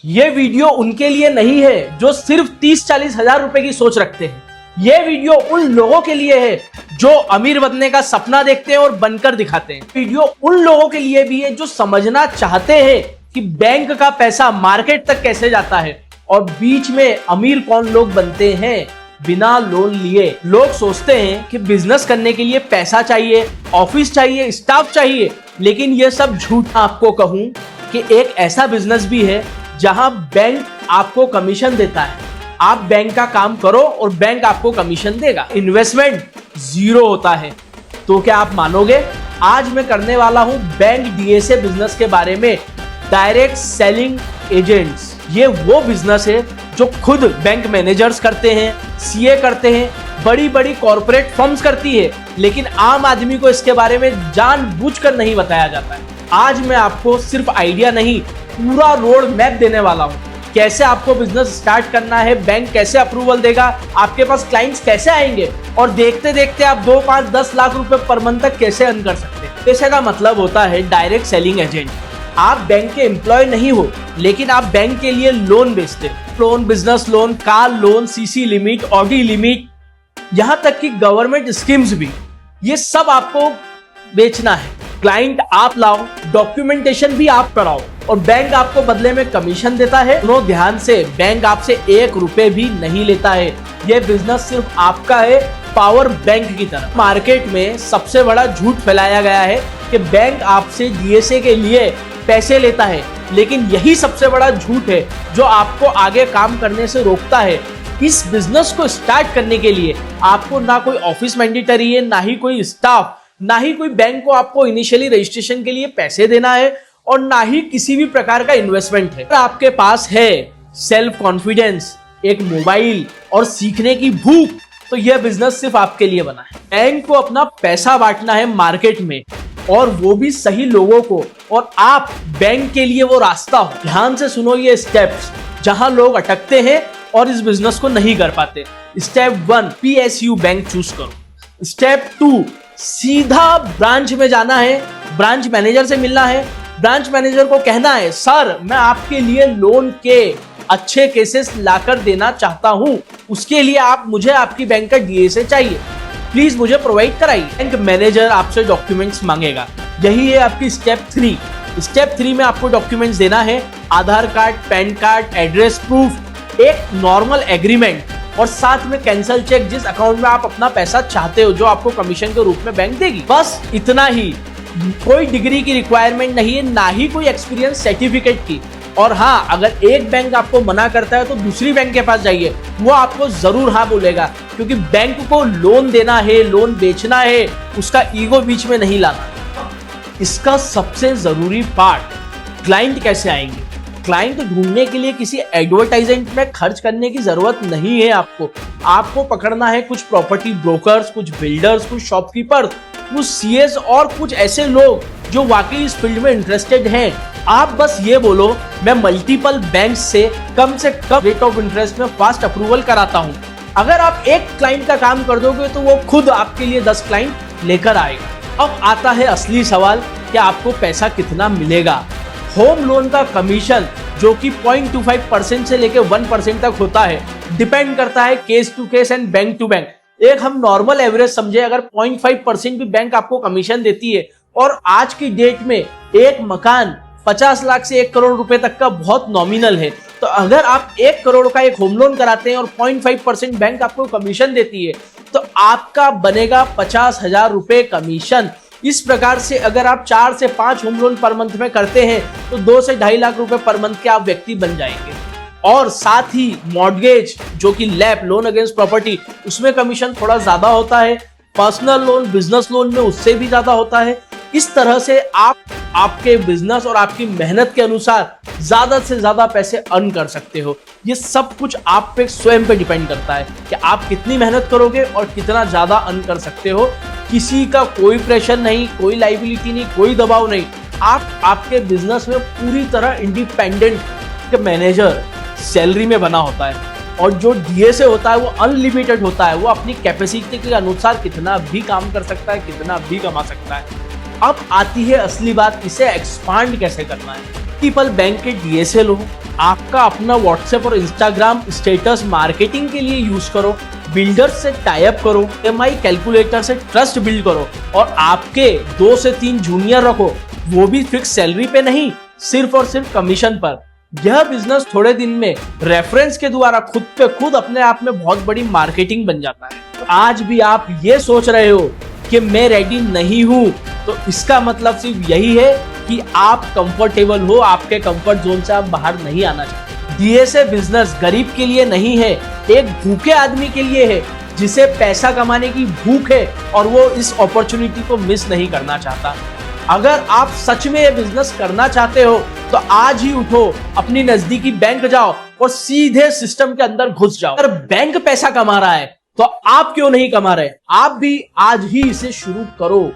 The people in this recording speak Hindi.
ये वीडियो उनके लिए नहीं है जो सिर्फ 30-40 हजार रुपए की सोच रखते हैं। ये वीडियो उन लोगों के लिए है जो अमीर बनने का सपना देखते हैं और बनकर दिखाते हैं। वीडियो उन लोगों के लिए भी है जो समझना चाहते हैं कि बैंक का पैसा मार्केट तक कैसे जाता है और बीच में अमीर कौन लोग बनते हैं बिना लोन लिए। लोग सोचते हैं कि बिजनेस करने के लिए पैसा चाहिए, ऑफिस चाहिए, स्टाफ चाहिए, लेकिन ये सब झूठ। आपको कहूं कि एक ऐसा बिजनेस भी है जहां बैंक आपको कमीशन देता है। आप बैंक का काम करो और बैंक आपको कमीशन देगा। इन्वेस्टमेंट जीरो होता है। तो क्या आप मानोगे? आज मैं करने वाला हूं बैंक डीएसए बिजनेस के बारे में। डायरेक्ट सेलिंग एजेंट्स, ये वो बिजनेस है जो खुद बैंक मैनेजर्स करते हैं, सीए करते हैं, बड़ी बड़ी कॉर्पोरेट फर्म्स करती है, लेकिन आम आदमी को इसके बारे में जानबूझकर नहीं बताया जाता है। आज मैं आपको सिर्फ आइडिया नहीं, पूरा रोड मैप देने वाला हूं। कैसे आपको बिजनेस स्टार्ट करना है, बैंक कैसे अप्रूवल देगा, आपके पास क्लाइंट्स कैसे आएंगे और देखते देखते आप 2, 5, 10 लाख रुपए पर मंथ तक कैसे अर्न कर सकते हैं। पैसे का मतलब होता है डायरेक्ट सेलिंग एजेंट। आप बैंक के एम्प्लॉय नहीं हो, लेकिन आप बैंक के लिए लोन बेचते हो। Loan, business loan, car loan, CC limit, Audi limit, यहां तक कि गवर्नमेंट स्कीम्स भी, ये सब आपको बेचना है। क्लाइंट आप लाओ, डॉक्यूमेंटेशन भी आप कराओ और बैंक आपको बदले में कमीशन देता है। सुनो ध्यान से, बैंक आपसे 1 रुपए भी नहीं लेता है। यह बिजनेस सिर्फ आपका है, पावर बैंक की तरह। मार्केट में सबसे बड़ा झूठ फैलाया गया है कि बैंक आपसे डीएसए के लिए पैसे लेता है, लेकिन यही सबसे बड़ा झूठ है जो आपको आगे काम करने से रोकता है। इस बिजनेस को स्टार्ट करने के लिए आपको ना कोई ऑफिस मैंडेटरी है, ना ही कोई स्टाफ, ना ही कोई बैंक को आपको इनिशियली रजिस्ट्रेशन के लिए पैसे देना है और ना ही किसी भी प्रकार का इन्वेस्टमेंट है। अगर आपके पास है सेल्फ कॉन्फिडेंस, एक मोबाइल और सीखने की भूख, तो यह बिजनेस सिर्फ आपके लिए बना है। बैंक को अपना पैसा बांटना है मार्केट में, और वो भी सही लोगों को, और आप बैंक के लिए वो रास्ता हो। ध्यान से सुनो ये स्टेप्स जहां लोग अटकते हैं और इस बिजनेस को नहीं कर पाते। स्टेप 1, पीएसयू बैंक चूज करो। स्टेप 2, सीधा ब्रांच में जाना है, ब्रांच मैनेजर से मिलना है। ब्रांच मैनेजर को कहना है, सर मैं आपके लिए लोन के अच्छे केसेस लाकर देना चाहता हूं, उसके लिए आप मुझे आपकी बैंक का डीएसए चाहिए, प्लीज मुझे प्रोवाइड कराइए। बैंक मैनेजर आपसे डॉक्यूमेंट्स मांगेगा। यही है आपकी स्टेप 3। स्टेप 3 में आपको डॉक्यूमेंट्स देना है, Aadhaar card, PAN card, address proof, एक नॉर्मल एग्रीमेंट और साथ में कैंसल चेक जिस अकाउंट में आप अपना पैसा चाहते हो, जो आपको कमीशन के रूप में बैंक देगी। बस इतना ही। कोई डिग्री की रिक्वायरमेंट नहीं है, ना ही कोई एक्सपीरियंस सर्टिफिकेट की। और हाँ, अगर एक बैंक आपको मना करता है तो दूसरी बैंक के पास जाइए, वो आपको जरूर हाँ बोलेगा, क्योंकि बैंक को लोन देना है, लोन बेचना है, उसका ईगो बीच में नहीं लाना। इसका सबसे जरूरी पार्ट, क्लाइंट कैसे आएंगे। क्लाइंट ढूंढने के लिए किसी एडवर्टाइजमेंट में खर्च करने की जरूरत नहीं है। आपको पकड़ना है कुछ प्रॉपर्टी ब्रोकर्स, कुछ बिल्डर्स, कुछ शॉपकीपर्स, कुछ सीएस और कुछ ऐसे लोग जो वाकई इस फील्ड में इंटरेस्टेड हैं। आप बस ये बोलो, मैं मल्टीपल बैंक्स से कम रेट ऑफ इंटरेस्ट में फास्ट अप्रूवल कराता हूं। अगर आप एक क्लाइंट का काम कर दोगे तो वो खुद आपके लिए 10 क्लाइंट लेकर आएगा। अब आता है असली सवाल कि आपको पैसा कितना मिलेगा। होम लोन का कमीशन जो कि 0.25% से लेकर 1% तक होता है, डिपेंड करता है case to case and bank to bank. एक हम नॉर्मल एवरेज समझे, अगर 0.5% भी बैंक आपको कमीशन देती है, और आज की डेट में एक मकान 50 लाख से 1 करोड़ रुपए तक का बहुत नॉमिनल है, तो अगर आप 1 करोड़ का एक होम लोन कराते हैं और 0.5% बैंक आपको कमीशन देती है, तो आपका बनेगा 50,000 रुपए कमीशन। इस प्रकार से अगर आप 4 से 5 होम लोन पर मंथ में करते हैं तो 2 से 2.5 लाख रुपए पर मंथ के आप व्यक्ति बन जाएंगे। और साथ ही मॉर्गेज जो कि लैप, लोन अगेंस्ट प्रॉपर्टी, उसमें कमीशन थोड़ा ज्यादा होता है। पर्सनल लोन, बिजनेस लोन में उससे भी ज्यादा होता है। इस तरह से आप आपके बिजनेस और आपकी मेहनत के अनुसार ज्यादा से ज्यादा पैसे अर्न कर सकते हो। ये सब कुछ आप पे स्वयं पे डिपेंड करता है कि आप कितनी मेहनत करोगे और कितना ज्यादा अर्न कर सकते हो। किसी का कोई प्रेशर नहीं, कोई लाइबिलिटी नहीं, कोई दबाव नहीं। आप आपके बिजनेस में पूरी तरह इंडिपेंडेंट मैनेजर सैलरी में बना होता है, और जो डीएसए होता है वो अनलिमिटेड होता है। वो अपनी कैपेसिटी के अनुसार कितना भी काम कर सकता है, कितना भी कमा सकता है। अब आती है असली बात, इसे एक्सपांड कैसे करना है। मल्टीपल बैंक के डीएसए लो, आपका अपना व्हाट्सएप और इंस्टाग्राम स्टेटस मार्केटिंग के लिए यूज करो, बिल्डर्स से टाई अप करो, EMI कैलकुलेटर से ट्रस्ट बिल्ड करो और आपके 2 से 3 जूनियर रखो, वो भी फिक्स सैलरी पे नहीं, सिर्फ और सिर्फ कमीशन पर। यह बिजनेस थोड़े दिन में रेफरेंस के द्वारा खुद पे खुद अपने आप में बहुत बड़ी मार्केटिंग बन जाता है। तो आज भी आप ये सोच रहे हो कि मैं रेडी नहीं हूं, तो इसका मतलब सिर्फ यही है कि आप कंफर्टेबल हो, आपके कंफर्ट जोन से आप बाहर नहीं आना चाहते। डीएसए बिजनेस गरीब के लिए नहीं है, एक भूखे आदमी के लिए है जिसे पैसा कमाने की भूख है और वो इस अपॉर्चुनिटी को मिस नहीं करना चाहता। अगर आप सच में ये बिजनेस करना चाहते हो तो आज ही उठो, अपनी नजदीकी बैंक जाओ और सीधे सिस्टम के अंदर घुस जाओ। अगर बैंक पैसा कमा रहा है तो आप क्यों नहीं कमा रहे? आप भी आज ही इसे शुरू करो।